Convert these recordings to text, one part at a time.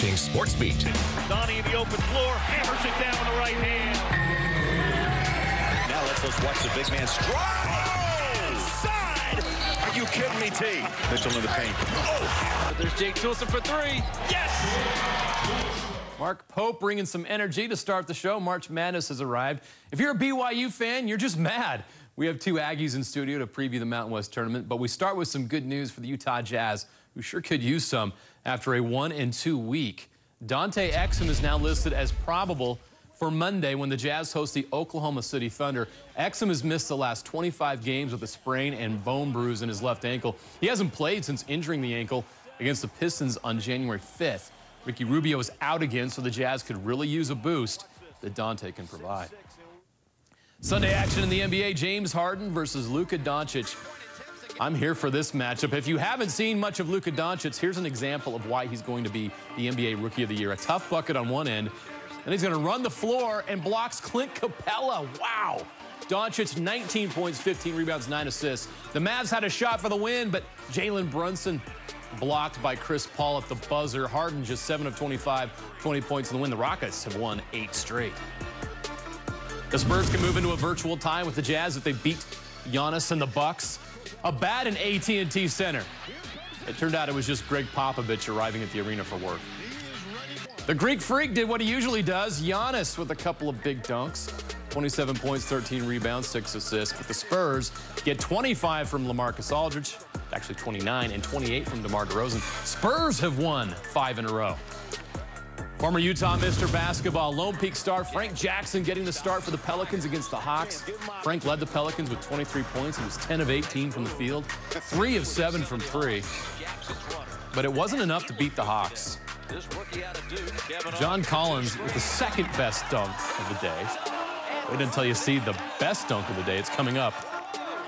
watching SportsBeat. Donnie in the open floor, hammers it down with the right hand. Now let's watch the big man strike. Side! Are you kidding me, T? Mitchell in the paint. Oh! There's Jake Toolson for three. Yes! Mark Pope bringing some energy to start the show. March Madness has arrived. If you're a BYU fan, you're just mad. We have two Aggies in studio to preview the Mountain West tournament, but we start with some good news for the Utah Jazz, who sure could use some after a 1-2 week. Dante Exum is now listed as probable for Monday when the Jazz host the Oklahoma City Thunder. Exum has missed the last 25 games with a sprain and bone bruise in his left ankle. He hasn't played since injuring the ankle against the Pistons on January 5th. Ricky Rubio is out again, so the Jazz could really use a boost that Dante can provide. Sunday action in the NBA, James Harden versus Luka Doncic. I'm here for this matchup. If you haven't seen much of Luka Doncic, here's an example of why he's going to be the NBA Rookie of the Year. A tough bucket on one end, and he's going to run the floor and blocks Clint Capella. Wow. Doncic, 19 points, 15 rebounds, 9 assists. The Mavs had a shot for the win, but Jalen Brunson blocked by Chris Paul at the buzzer. Harden just 7 of 25, 20 points in the win. The Rockets have won 8 straight. The Spurs can move into a virtual tie with the Jazz if they beat Giannis and the Bucks. A bat in AT&T Center. It turned out it was just Greg Popovich arriving at the arena for work. The Greek Freak did what he usually does. Giannis with a couple of big dunks. 27 points, 13 rebounds, 6 assists. But the Spurs get 25 from LaMarcus Aldridge. Actually 29 and 28 from DeMar DeRozan. Spurs have won 5 in a row. Former Utah Mr. Basketball, Lone Peak star Frank Jackson getting the start for the Pelicans against the Hawks. Frank led the Pelicans with 23 points. He was 10 of 18 from the field, 3 of 7 from 3. But it wasn't enough to beat the Hawks. John Collins with the second best dunk of the day. Wait until you see the best dunk of the day. It's coming up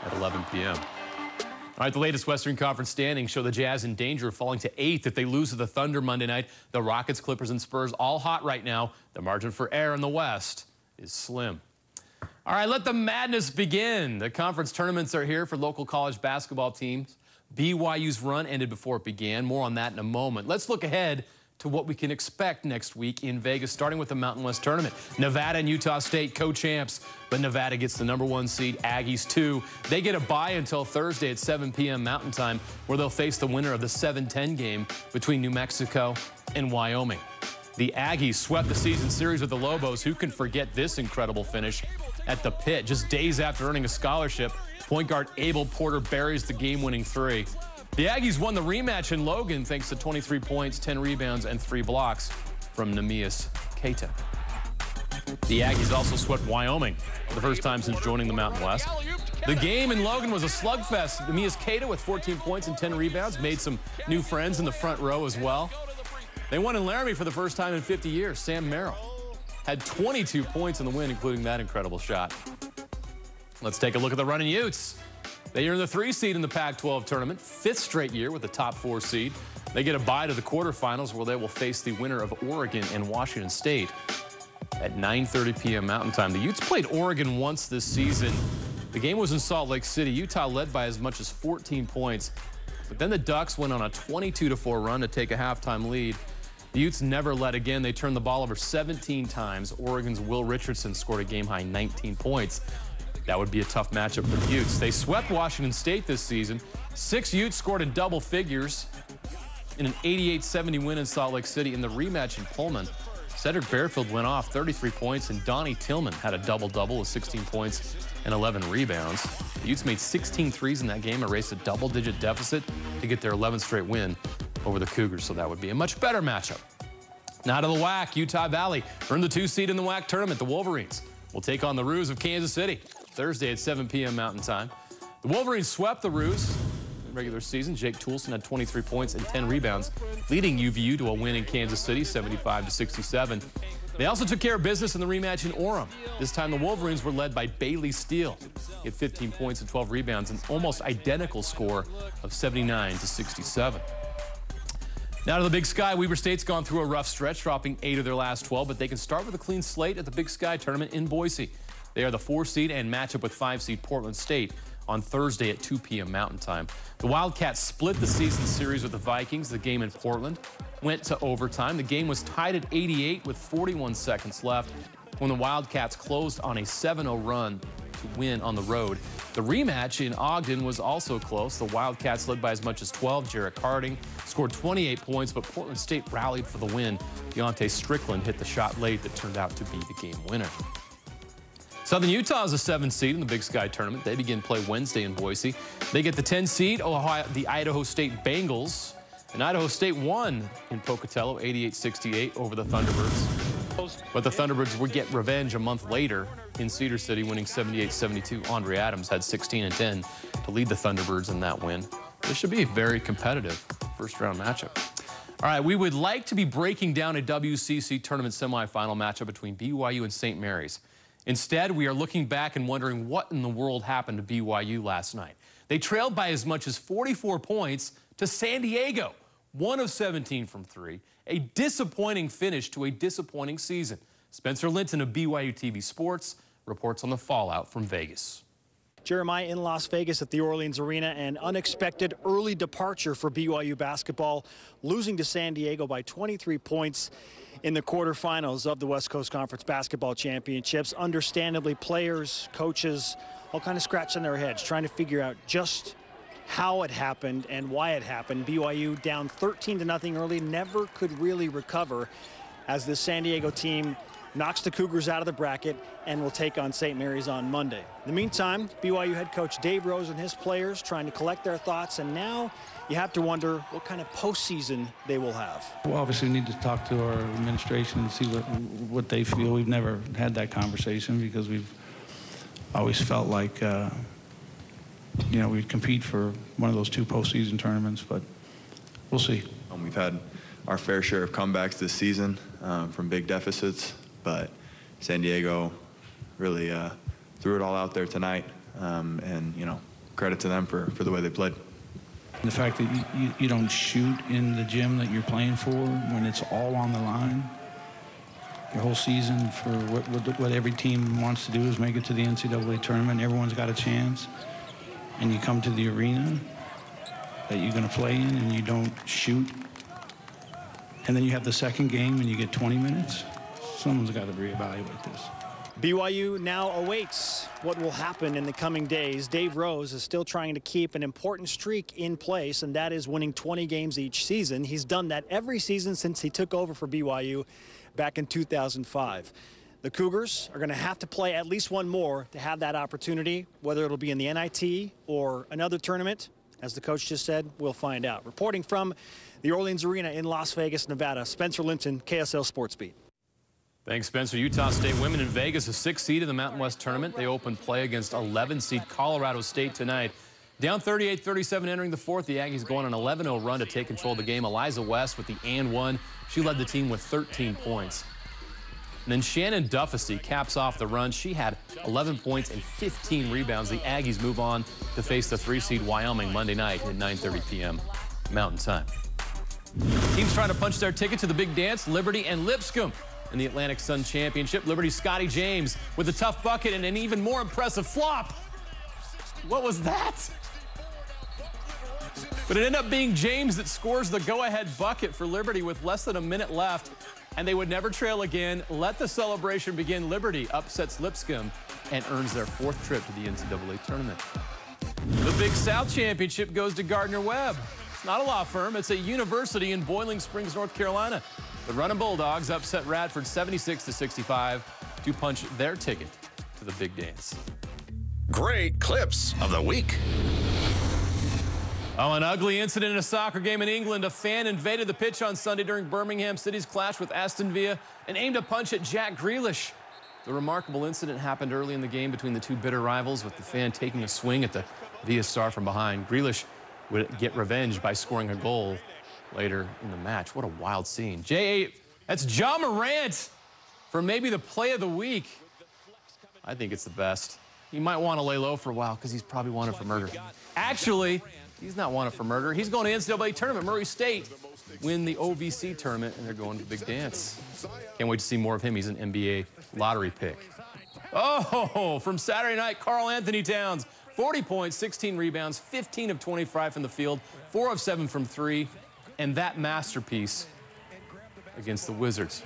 at 11 p.m. All right, the latest Western Conference standings show the Jazz in danger of falling to 8th if they lose to the Thunder Monday night. The Rockets, Clippers, and Spurs all hot right now. The margin for error in the West is slim. All right, let the madness begin. The conference tournaments are here for local college basketball teams. BYU's run ended before it began. More on that in a moment. Let's look ahead to what we can expect next week in Vegas, starting with the Mountain West Tournament. Nevada and Utah State co-champs, but Nevada gets the #1 seed, Aggies 2. They get a bye until Thursday at 7 p.m. Mountain Time, where they'll face the winner of the 7-10 game between New Mexico and Wyoming. The Aggies swept the season series with the Lobos. Who can forget this incredible finish at the Pit? Just days after earning a scholarship, point guard Abel Porter buries the game-winning 3. The Aggies won the rematch in Logan thanks to 23 points, 10 rebounds, and 3 blocks from Neemias Keita. The Aggies also swept Wyoming for the first time since joining the Mountain West. The game in Logan was a slugfest. Neemias Keita with 14 points and 10 rebounds made some new friends in the front row as well. They won in Laramie for the first time in 50 years. Sam Merrill had 22 points in the win, including that incredible shot. Let's take a look at the Runnin' Utes. They earned the 3 seed in the Pac-12 tournament, 5th straight year with the top 4 seed. They get a bye to the quarterfinals where they will face the winner of Oregon and Washington State at 9:30 p.m. Mountain Time. The Utes played Oregon once this season. The game was in Salt Lake City. Utah led by as much as 14 points, but then the Ducks went on a 22-4 run to take a halftime lead. The Utes never led again. They turned the ball over 17 times. Oregon's Will Richardson scored a game-high 19 points. That would be a tough matchup for the Utes. They swept Washington State this season. 6 Utes scored in double figures in an 88-70 win in Salt Lake City. In the rematch in Pullman, Cedric Bearfield went off 33 points, and Donnie Tillman had a double-double with 16 points and 11 rebounds. The Utes made 16 threes in that game, erased a double-digit deficit to get their 11th straight win over the Cougars, so that would be a much better matchup. Now to the WAC. Utah Valley earned the 2 seed in the WAC tournament. The Wolverines will take on the Roos of Kansas City Thursday at 7 p.m. Mountain Time. The Wolverines swept the Roos in the regular season. Jake Toolson had 23 points and 10 rebounds, leading UVU to a win in Kansas City, 75-67. They also took care of business in the rematch in Orem. This time the Wolverines were led by Bailey Steele. He had 15 points and 12 rebounds, an almost identical score of 79-67. Now to the Big Sky. Weber State's gone through a rough stretch, dropping 8 of their last 12, but they can start with a clean slate at the Big Sky tournament in Boise. They are the 4 seed and match up with 5 seed Portland State on Thursday at 2 p.m. Mountain Time. The Wildcats split the season series with the Vikings. The game in Portland went to overtime. The game was tied at 88 with 41 seconds left when the Wildcats closed on a 7-0 run to win on the road. The rematch in Ogden was also close. The Wildcats led by as much as 12. Jarrett Harding scored 28 points, but Portland State rallied for the win. Deontay Strickland hit the shot late that turned out to be the game winner. Southern Utah is a 7 seed in the Big Sky tournament. They begin play Wednesday in Boise. They get the 10 seed, the Idaho State Bengals. And Idaho State won in Pocatello 88-68 over the Thunderbirds. But the Thunderbirds would get revenge a month later in Cedar City, winning 78-72. Andre Adams had 16 and 10 to lead the Thunderbirds in that win. This should be a very competitive first-round matchup. All right, we would like to be breaking down a WCC tournament semifinal matchup between BYU and St. Mary's. Instead, we are looking back and wondering what in the world happened to BYU last night. They trailed by as much as 44 points to San Diego, 1 of 17 from 3. A disappointing finish to a disappointing season. Spencer Linton of BYU TV Sports reports on the fallout from Vegas. Jeremiah, in Las Vegas at the Orleans Arena, an unexpected early departure for BYU basketball, losing to San Diego by 23 points in the quarterfinals of the West Coast Conference Basketball Championships. Understandably, players, coaches, all kind of scratching their heads, trying to figure out just how it happened and why it happened. BYU down 13-0 early, never could really recover as the San Diego team knocks the Cougars out of the bracket and will take on St. Mary's on Monday. In the meantime, BYU head coach Dave Rose and his players trying to collect their thoughts, and now you have to wonder what kind of postseason they will have. Well, obviously we need to talk to our administration and see what they feel. We've never had that conversation because we've always felt like you know, we'd compete for one of those 2 postseason tournaments, but we'll see. We've had our fair share of comebacks this season from big deficits, but San Diego really threw it all out there tonight, and, you know, credit to them for the way they played. The fact that you don't shoot in the gym that you're playing for when it's all on the line, your whole season for what every team wants to do is make it to the NCAA tournament. Everyone's got a chance. And you come to the arena that you're going to play in and you don't shoot, and then you have the second game and you get 20 minutes, someone's got to reevaluate this. BYU now awaits what will happen in the coming days. Dave Rose is still trying to keep an important streak in place, and that is winning 20 games each season. He's done that every season since he took over for BYU back in 2005. The Cougars are going to have to play at least one more to have that opportunity, whether it'll be in the NIT or another tournament. As the coach just said, we'll find out. Reporting from the Orleans Arena in Las Vegas, Nevada, Spencer Linton, KSL Sports Beat. Thanks, Spencer. Utah State women in Vegas, a 6th seed in the Mountain West tournament. They open play against 11 seed Colorado State tonight. Down 38-37 entering the 4th. The Aggies go on an 11-0 run to take control of the game. Eliza West with the and 1. She led the team with 13 points. And then Shannon Duffesty caps off the run. She had 11 points and 15 rebounds. The Aggies move on to face the 3-seed Wyoming Monday night at 9:30 p.m. Mountain Time. Teams trying to punch their ticket to the big dance, Liberty and Lipscomb in the Atlantic Sun Championship. Liberty's Scotty James with a tough bucket and an even more impressive flop. What was that? But it ended up being James that scores the go-ahead bucket for Liberty with less than a minute left. And they would never trail again. Let the celebration begin. Liberty upsets Lipscomb and earns their 4th trip to the NCAA tournament. The Big South Championship goes to Gardner-Webb. It's not a law firm. It's a university in Boiling Springs, North Carolina. The Runnin' Bulldogs upset Radford 76-65 to punch their ticket to the big dance. Great clips of the week. Oh, an ugly incident in a soccer game in England. A fan invaded the pitch on Sunday during Birmingham City's clash with Aston Villa and aimed a punch at Jack Grealish. The remarkable incident happened early in the game between the 2 bitter rivals, with the fan taking a swing at the Villa star from behind. Grealish would get revenge by scoring a goal later in the match. What a wild scene. That's Ja Morant for maybe the play of the week. I think it's the best. He might want to lay low for a while because he's probably wanted for murder. Actually, he's not wanted for murder. He's going to NCAA tournament. Murray State win the OVC tournament, and they're going to the big dance. Can't wait to see more of him. He's an NBA lottery pick. Oh, from Saturday night, Karl Anthony Towns 40 points, 16 rebounds, 15 of 25 from the field, 4 of 7 from 3, and that masterpiece against the Wizards.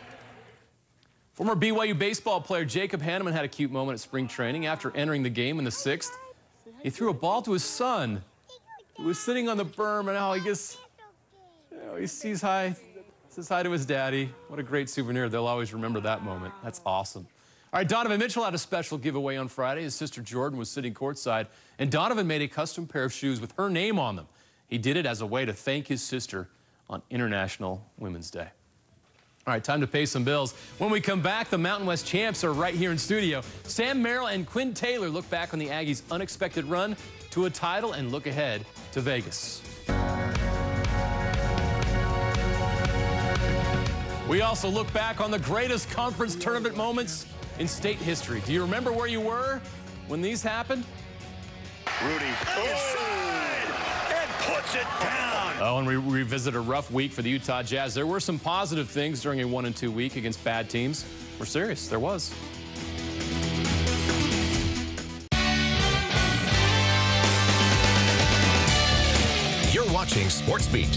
Former BYU baseball player Jacob Hanneman had a cute moment at spring training after entering the game in the 6th. He threw a ball to his son, who was sitting on the berm, and now he gets, he says hi to his daddy. What a great souvenir. They'll always remember that moment. That's awesome. All right, Donovan Mitchell had a special giveaway on Friday. His sister Jordan was sitting courtside, and Donovan made a custom pair of shoes with her name on them. He did it as a way to thank his sister on International Women's Day. All right, time to pay some bills. When we come back, the Mountain West champs are right here in studio. Sam Merrill and Quinn Taylor look back on the Aggies' unexpected run to a title and look ahead to Vegas. We also look back on the greatest conference tournament moments in state history. Do you remember where you were when these happened? Rudy inside and puts it down. Oh, and we revisit a rough week for the Utah Jazz. There were some positive things during a 1-2 week against bad teams. We're serious, there was. You're watching SportsBeat.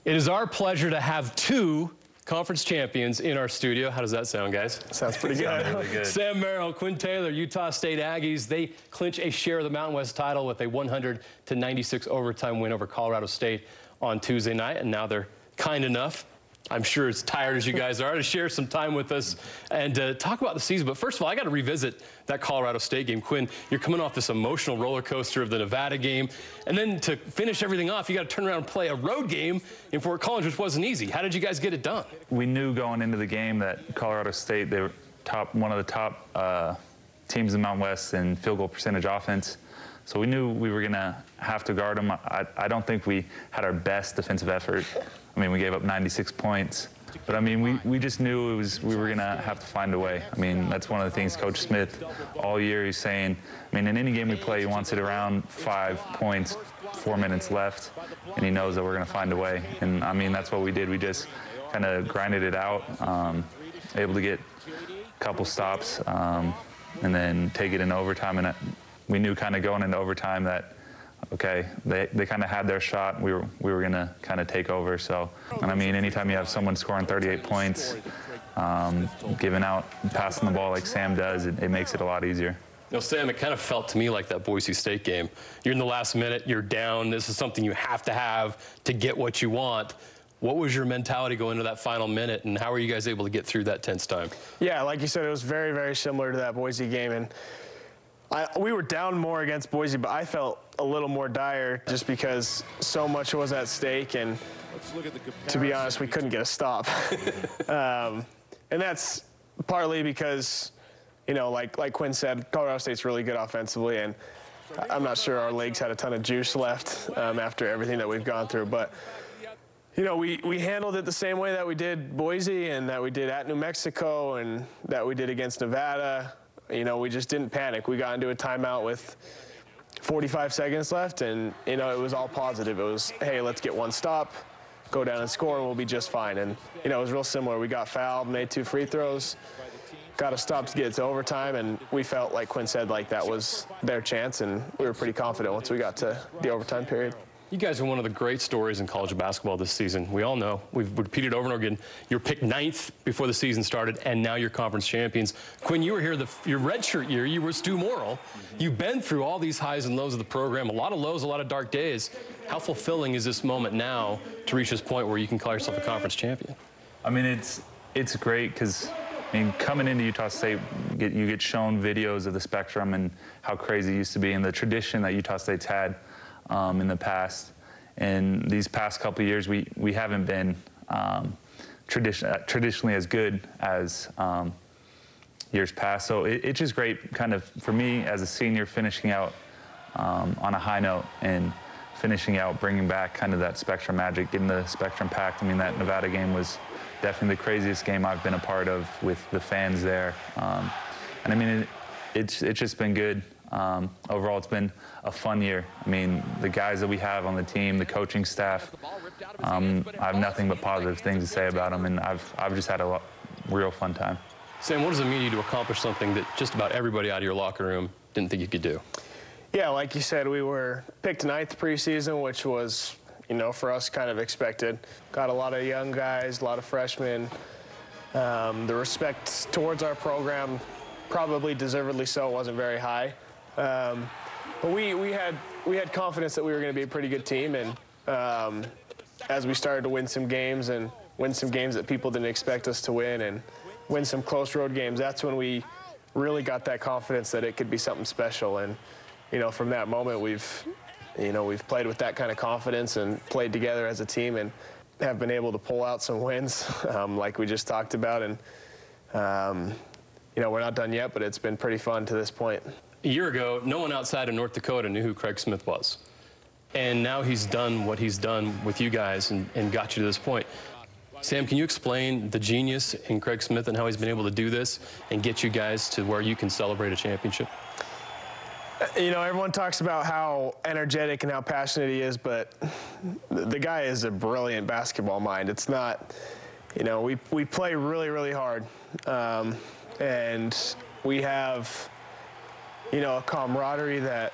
It is our pleasure to have 2 conference champions in our studio. How does that sound, guys? Sounds pretty good. Really good. Sam Merrill, Quinn Taylor, Utah State Aggies. They clinch a share of the Mountain West title with a 100-96 overtime win over Colorado State on Tuesday night, and now they're kind enough, I'm sure as tired as you guys are, to share some time with us and talk about the season. But first of all, I got to revisit that Colorado State game. Quinn, you're coming off this emotional roller coaster of the Nevada game. And then to finish everything off, you got to turn around and play a road game in Fort Collins, which wasn't easy. How did you guys get it done? We knew going into the game that Colorado State, they were one of the top teams in Mountain West in field goal percentage offense. So we knew we were going to have to guard them. I don't think we had our best defensive effort. I mean, we gave up 96 points. But, I mean, we just knew we were going to have to find a way. I mean, that's one of the things Coach Smith all year, he's saying, I mean, in any game we play, he wants it around 5 points, 4 minutes left, and he knows that we're going to find a way. And, I mean, that's what we did. We just kind of grinded it out, able to get a couple stops, and then take it in overtime. And we knew kind of going into overtime that, okay, they kind of had their shot. We were going to kind of take over. So, and I mean, anytime you have someone scoring 38 points, giving out, passing the ball like Sam does, it makes it a lot easier. You know, Sam, it kind of felt to me like that Boise State game. You're in the last minute, you're down. This is something you have to get what you want. What was your mentality going into that final minute, and how were you guys able to get through that tense time? Yeah, like you said, it was very, very similar to that Boise game. And we were down more against Boise, but I felt a little more dire just because so much was at stake. And to be honest, we couldn't get a stop. And that's partly because, you know, like Quinn said, Colorado State's really good offensively, and I'm not sure our legs had a ton of juice left after everything that we've gone through. But, you know, we handled it the same way that we did Boise and that we did at New Mexico and that we did against Nevada. You know, we just didn't panic. We got into a timeout with 45 seconds left, and, you know, it was all positive. It was, hey, let's get one stop, go down and score, and we'll be just fine. And, you know, it was real similar. We got fouled, made 2 free throws, got a stop to get it to overtime, and we felt, like Quinn said, like that was their chance, and we were pretty confident once we got to the overtime period. You guys are one of the great stories in college basketball this season. We all know. We've repeated over and over again. You're picked 9th before the season started, and now you're conference champions. Quinn, you were here your redshirt year. You were Stu Morrill. You've been through all these highs and lows of the program, a lot of lows, a lot of dark days. How fulfilling is this moment now to reach this point where you can call yourself a conference champion? I mean, it's great because, I mean, coming into Utah State, you get shown videos of the Spectrum and how crazy it used to be and the tradition that Utah State's had in the past. And these past couple of years, we haven't been traditionally as good as years past. So it's just great kind of, for me as a senior finishing out on a high note and finishing out, bringing back kind of that Spectrum magic, getting the Spectrum packed. I mean, that Nevada game was definitely the craziest game I've been a part of with the fans there. And I mean, it's just been good. Overall, it's been a fun year. I mean, the guys that we have on the team, the coaching staff, I have nothing but positive things to say about them, and I've just had a real fun time. Sam, what does it mean to you to accomplish something that just about everybody out of your locker room didn't think you could do? Yeah, like you said, we were picked 9th preseason, which was, you know, for us kind of expected. Got a lot of young guys, a lot of freshmen. The respect towards our program, probably deservedly so, wasn't very high. But we had confidence that we were going to be a pretty good team, and as we started to win some games that people didn't expect us to win, and win some close road games, that's when we really got that confidence that it could be something special. And you know, from that moment, we've played with that kind of confidence and played together as a team, and have been able to pull out some wins, like we just talked about. And you know, we're not done yet, but it's been pretty fun to this point. A year ago, no one outside of North Dakota knew who Craig Smith was. And now he's done what he's done with you guys and got you to this point. Sam, can you explain the genius in Craig Smith and how he's been able to do this and get you guys to where you can celebrate a championship? You know, everyone talks about how energetic and how passionate he is, but the guy is a brilliant basketball mind. It's not, you know, we play really, really hard. And we have, you know, a camaraderie that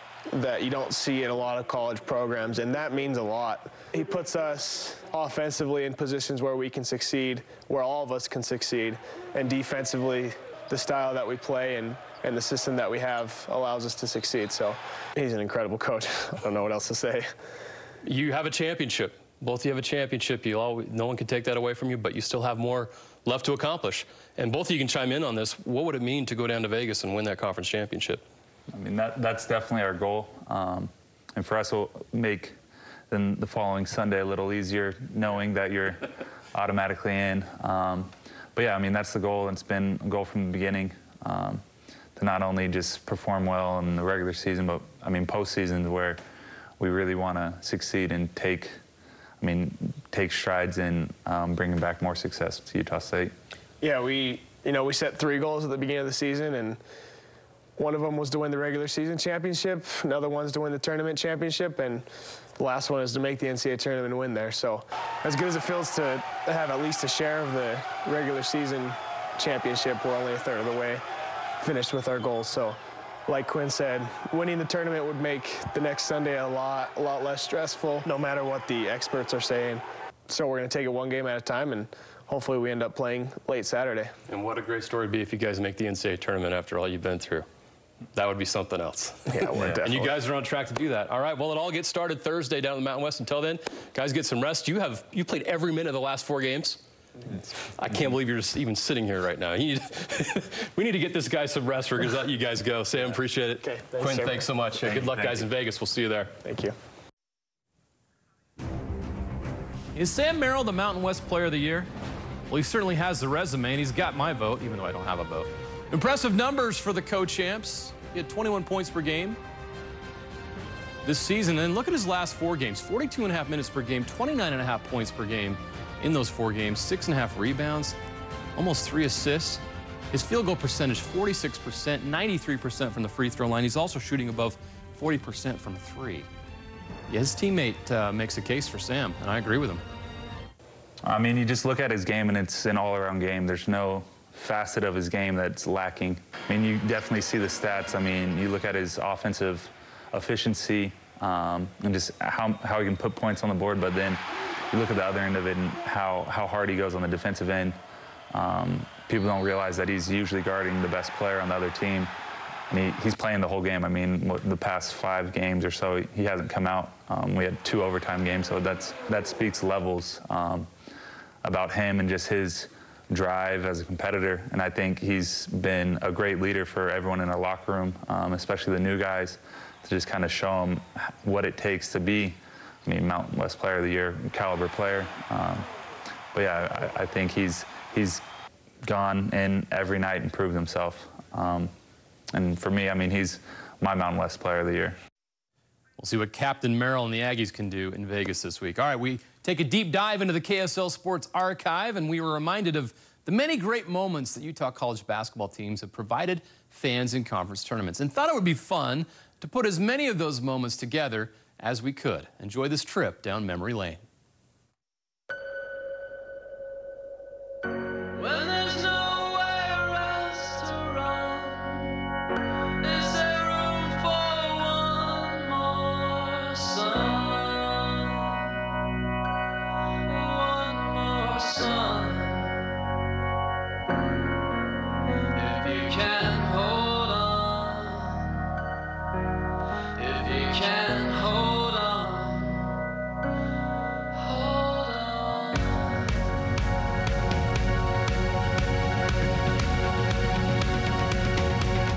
you don't see in a lot of college programs, and that means a lot. He puts us offensively in positions where we can succeed, where all of us can succeed, and defensively, the style that we play and the system that we have allows us to succeed. So he's an incredible coach. I don't know what else to say. You have a championship. Both of you have a championship. No one can take that away from you, but you still have more left to accomplish. And both of you can chime in on this. What would it mean to go down to Vegas and win that conference championship? I mean, that's definitely our goal. And for us, it'll make then the following Sunday a little easier, knowing that you're automatically in. But yeah, I mean, that's the goal, and it's been a goal from the beginning, to not only just perform well in the regular season, but I mean, postseason, where we really want to succeed and take strides in bringing back more success to Utah State. Yeah, we set 3 goals at the beginning of the season, and one of them was to win the regular season championship, another one's to win the tournament championship, and the last one is to make the NCAA tournament and win there. So as good as it feels to have at least a share of the regular season championship, we're only a third of the way finished with our goals. So like Quinn said, winning the tournament would make the next Sunday a lot less stressful, no matter what the experts are saying. So we're going to take it one game at a time, and hopefully we end up playing late Saturday. And what a great story it'd be if you guys make the NCAA tournament after all you've been through. That would be something else. Yeah, we're definitely. And you guys are on track to do that. All right, well, it all gets started Thursday down in the Mountain West. Until then, guys, get some rest. You played every minute of the last 4 games. I can't believe you're just even sitting here right now. We need to get this guy some rest. We're going to let you guys go. Sam, appreciate it. Okay, thanks, Quinn, sir. thanks so much. Good luck, guys, in Vegas. We'll see you there. Thank you. Is Sam Merrill the Mountain West Player of the Year? Well, he certainly has the resume, and he's got my vote, even though I don't have a vote. Impressive numbers for the co-champs. He had 21 points per game this season. And look at his last 4 games, 42.5 minutes per game, 29.5 points per game in those 4 games, 6.5 rebounds, almost 3 assists. His field goal percentage, 46%, 93% from the free throw line. He's also shooting above 40% from 3. Yeah, his teammate makes a case for Sam, and I agree with him. I mean, you just look at his game, and it's an all-around game. There's no facet of his game that's lacking. I mean, you definitely see the stats. I mean, you look at his offensive efficiency and just how he can put points on the board, but then you look at the other end of it and how hard he goes on the defensive end. People don't realize that he's usually guarding the best player on the other team, and he's playing the whole game. I mean, the past 5 games or so, he hasn't come out. We had 2 overtime games, so that speaks levels about him and just his drive as a competitor. And I think he's been a great leader for everyone in our locker room, especially the new guys, to just kind of show them what it takes to be, I mean, Mountain West Player of the Year caliber player. But yeah, I think he's gone in every night and proved himself. And for me, I mean, he's my Mountain West Player of the Year. We'll see what Captain Merrill and the Aggies can do in Vegas this week. All right, we take a deep dive into the KSL Sports Archive, and we were reminded of the many great moments that Utah college basketball teams have provided fans in conference tournaments, and thought it would be fun to put as many of those moments together as we could. Enjoy this trip down memory lane.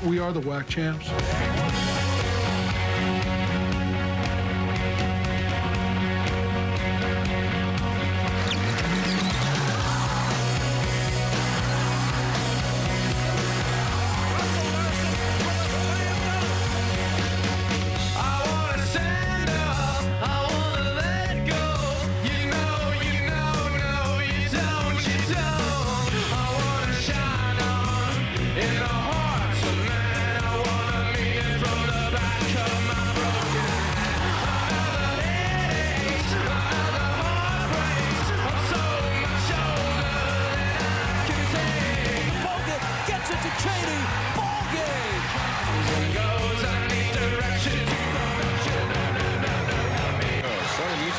We are the WAC champs.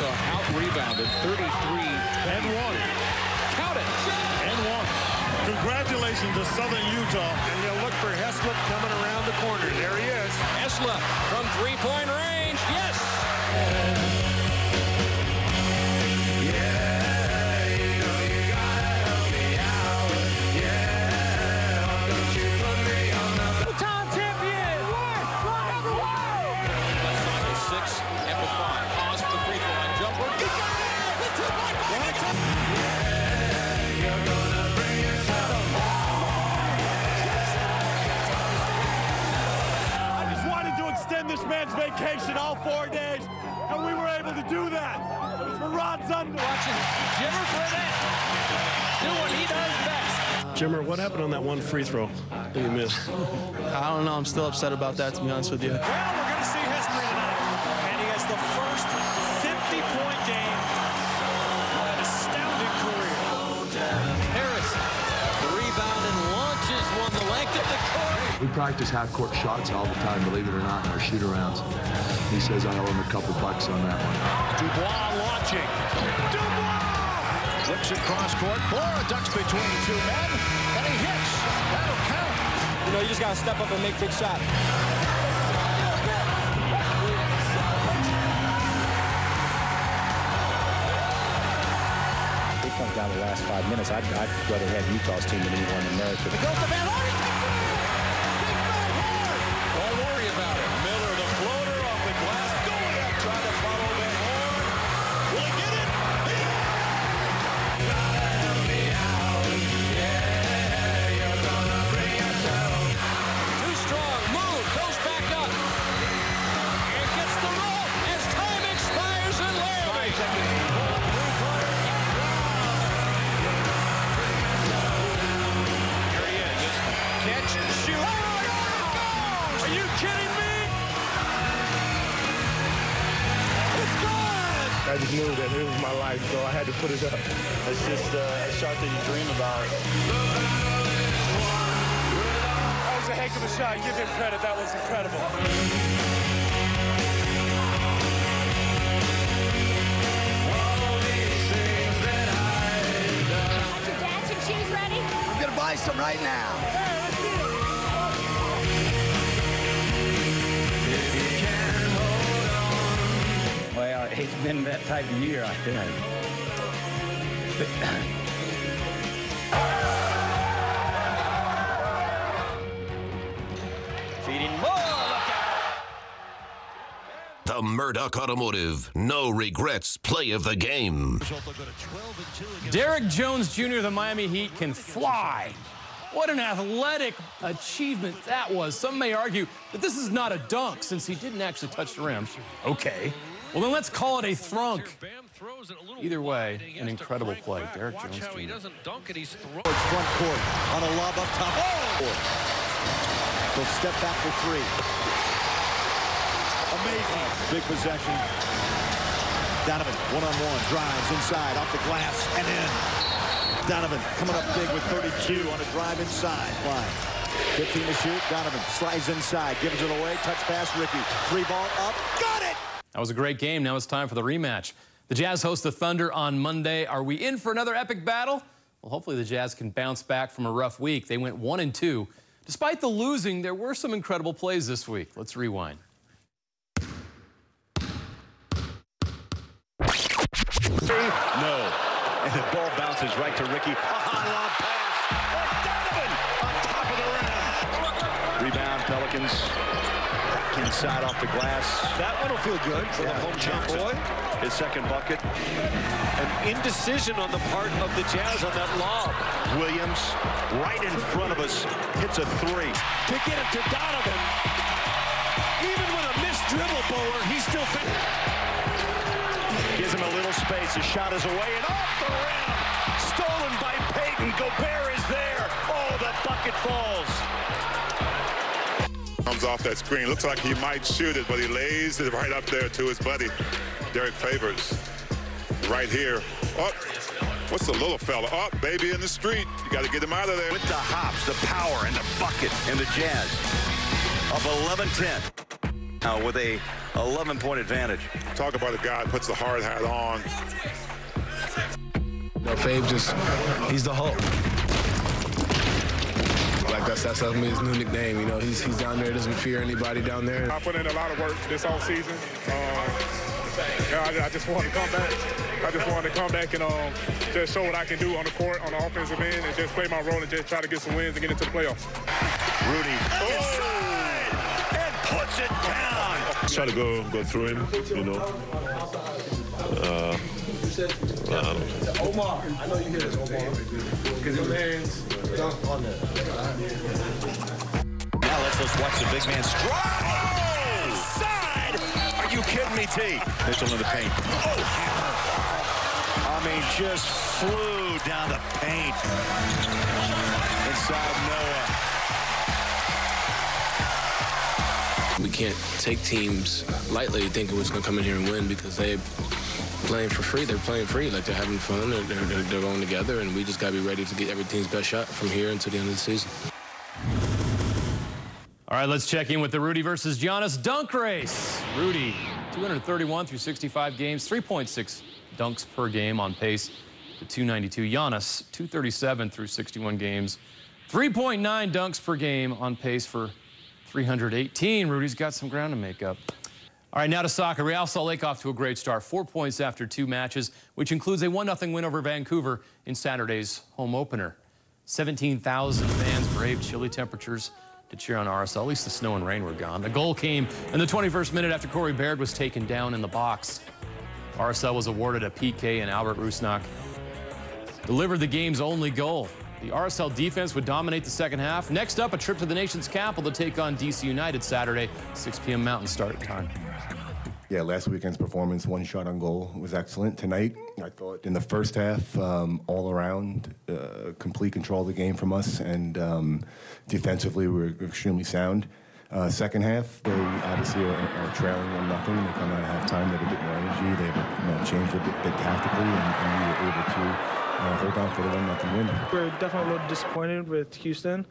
Out-rebounded 33 and 1. Count it. And 1. Congratulations to Southern Utah. And they'll look for Heslop coming around the corner. There he is. Heslop from three-point range. Yes. This man's vacation all 4 days, and we were able to do that. It was for Rod Zunder. Watching Jimmer for that. Do what he does best. Jimmer, what happened on that one free throw that you missed? I don't know. I'm still upset about that, to be honest with you. Well, we're going to see history tonight, and he has the first 50-point game of an astounding career. Harris, the rebound and launches one the length of the court. We practice half-court shots all the time, believe it or not, in our shoot-arounds. He says I owe him a couple bucks on that one. Dubois launching. Dubois! Flips across court. Bora ducks between two men, and he hits. That'll count. You know, you just got to step up and make big shots. It comes down to the last 5 minutes. I'd rather have Utah's team than anyone in America. It goes to Van Horn. Don't worry about it. Miller, the floater off the glass, going up, trying to follow Van Horn. Will he get it? Gotta help me out. Yeah, you're gonna bring yourself. Too strong. Move. Goes back up. And gets the roll as time expires in Larry. 5 seconds. Here he is. Catch, shoot. Are you kidding me? It's good! I just knew that it was my life, so I had to put it up. It's just a shot that you dream about. That was a heck of a shot. Give him credit. That was incredible. Your dancing shoes ready? I'm gonna buy some right now. Well, it's been that type of year, I tell you. Feeding more. Look out. The Murdoch Automotive No Regrets Play of the Game. Derek Jones Jr., the Miami Heat, can fly. What an athletic achievement that was. Some may argue that this is not a dunk since he didn't actually touch the rim. Okay. Well, then let's call it a thrunk. Either way, an incredible play. Derek Jones Jr. He doesn't dunk it, he's throwing. Front court on a lob up top. Oh! He'll step back for three. Amazing. Big possession. Donovan, one-on-one, drives inside, off the glass, and in. Donovan coming up big with 32 on a drive inside. Line. 15 to shoot. Donovan slides inside, gives it away. Touch pass, Ricky. Three ball up. Got it! That was a great game. Now it's time for the rematch. The Jazz host the Thunder on Monday. Are we in for another epic battle? Well, hopefully the Jazz can bounce back from a rough week. They went 1-2. Despite the losing, there were some incredible plays this week. Let's rewind. No. And the ball bounces right to Ricky. A high lob pass. And Donovan on top of the rim. Rebound, Pelicans. Back inside off the glass. That one will feel good for the hometown boy. His second bucket. An indecision on the part of the Jazz on that lob. Williams, right in front of us, hits a three. To get it to Donovan. Even with a missed dribble, Bowler, he's still fit. Gives him a little space. The shot is away and off the rim. Stolen by Payton. Gobert is there. Oh, the bucket falls. Comes off that screen. Looks like he might shoot it, but he lays it right up there to his buddy, Derek Favors. Right here. Up. What's the little fella? Up, baby, in the street. You got to get him out of there. With the hops, the power, and the bucket, and the Jazz up 11-10. Now with a 11-point advantage. Talk about a guy who puts the hard hat on. No, Fave he's the Hulk. Like that's his new nickname. You know, he's down there, doesn't fear anybody down there. I put in a lot of work this whole season. I just wanted to come back. I just wanted to come back and just show what I can do on the court, on the offensive end, and just play my role and just try to get some wins and get into the playoffs. Rudy inside and puts it down. Try to go through him, you know. Omar, I know you hear this, Omar. Because your man's on there. Now let's watch the big man strike. Inside. Are you kidding me, T? Mitchell in the paint. Oh, hammer. I mean, just flew down the paint. Inside Noah. We can't take teams lightly thinking we're just going to come in here and win because they're playing for free. They're playing free. Like, they're having fun. They're going together, and we just got to be ready to get every team's best shot from here until the end of the season. All right, let's check in with the Rudy versus Giannis dunk race. Rudy, 231 through 65 games, 3.6 dunks per game, on pace to 292. Giannis, 237 through 61 games, 3.9 dunks per game, on pace for 318. Rudy's got some ground to make up. All right, now to soccer. Real Salt Lake off to a great start. 4 points after 2 matches, which includes a 1-0 win over Vancouver in Saturday's home opener. 17,000 fans braved chilly temperatures to cheer on RSL. At least the snow and rain were gone. The goal came in the 21st minute after Corey Baird was taken down in the box. RSL was awarded a PK, and Albert Rusnak delivered the game's only goal. The RSL defense would dominate the second half. Next up, a trip to the nation's capital to take on DC United Saturday, 6 p.m. Mountain start time. Yeah, last weekend's performance, 1 shot on goal, was excellent. Tonight, I thought in the first half, all around, complete control of the game from us, and defensively we were extremely sound. Second half, they obviously are trailing 1-0. They come out at halftime, they have a bit more energy, they changed a bit tactically, and we were able to hold on for the 1-0 win. We're definitely a little disappointed with Houston,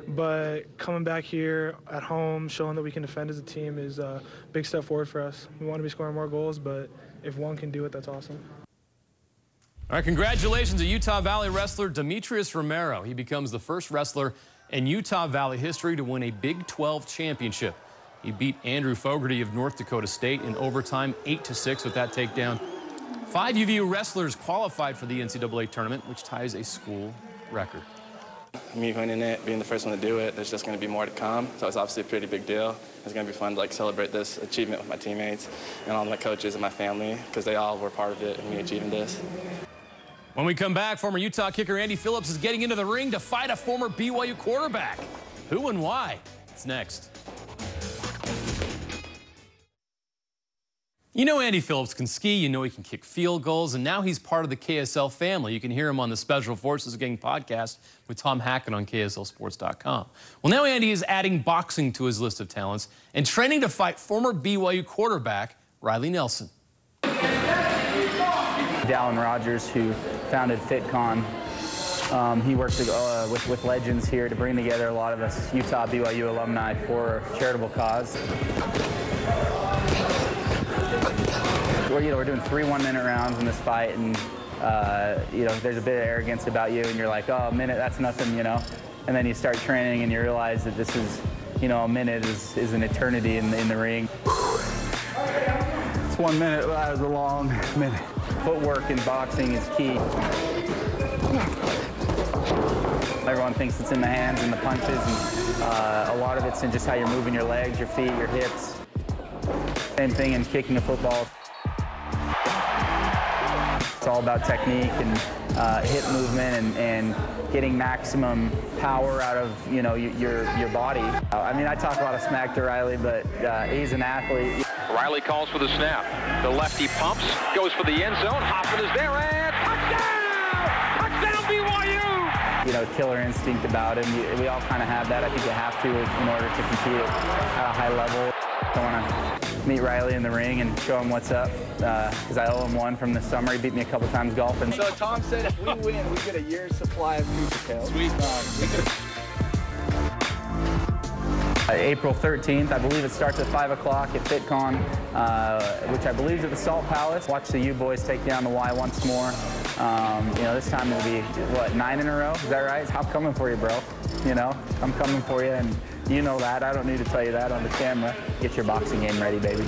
but coming back here at home, showing that we can defend as a team is a big step forward for us. We want to be scoring more goals, but if one can do it, that's awesome. All right, congratulations to Utah Valley wrestler Demetrius Romero. He becomes the first wrestler in Utah Valley history to win a Big 12 championship. He beat Andrew Fogarty of North Dakota State in overtime, 8-6 with that takedown. 5 UVU wrestlers qualified for the NCAA tournament, which ties a school record. Me winning it, being the first one to do it, there's just going to be more to come. So it's obviously a pretty big deal. It's going to be fun to celebrate this achievement with my teammates and all my coaches and my family, because they all were part of it and me achieving this. When we come back, former Utah kicker Andy Phillips is getting into the ring to fight a former BYU quarterback. Who and why? It's next. You know Andy Phillips can ski, you know he can kick field goals, and now he's part of the KSL family. You can hear him on the Special Forces Gang podcast with Tom Hackett on KSLSports.com. Well, now Andy is adding boxing to his list of talents and training to fight former BYU quarterback Riley Nelson. Dallin Rogers, who founded FitCon, he works with legends here to bring together a lot of us Utah BYU alumni for a charitable cause. We're doing 3 1-minute rounds in this fight, and there's a bit of arrogance about you, and you're like, oh, a minute, that's nothing, and then you start training and you realize that this is, a minute is an eternity in the ring. It's 1 minute, that was a long minute. Footwork in boxing is key. Everyone thinks it's in the hands and the punches, and a lot of it's in just how you're moving your legs, your feet, your hips. Same thing in kicking a football. It's all about technique and hip movement and getting maximum power out of your body. I talk a lot of smack to Riley, but he's an athlete. Riley calls for the snap. The lefty pumps, goes for the end zone. Hoffman is there, and touchdown! Touchdown BYU! Killer instinct about him. We all kind of have that. I think you have to in order to compete at a high level. I want to meet Riley in the ring and show him what's up, because I owe him one from this summer. He beat me a couple times golfing. So Tom said if we win, we get a year's supply of Cougar Tails. Sweet. April 13th, I believe it starts at 5 o'clock at FitCon, which I believe is at the Salt Palace. Watch the U boys take down the Y once more. This time it'll be, 9 in a row? Is that right? I'm coming for you, bro. I'm coming for you, and you know that. I don't need to tell you that on the camera. Get your boxing game ready, baby.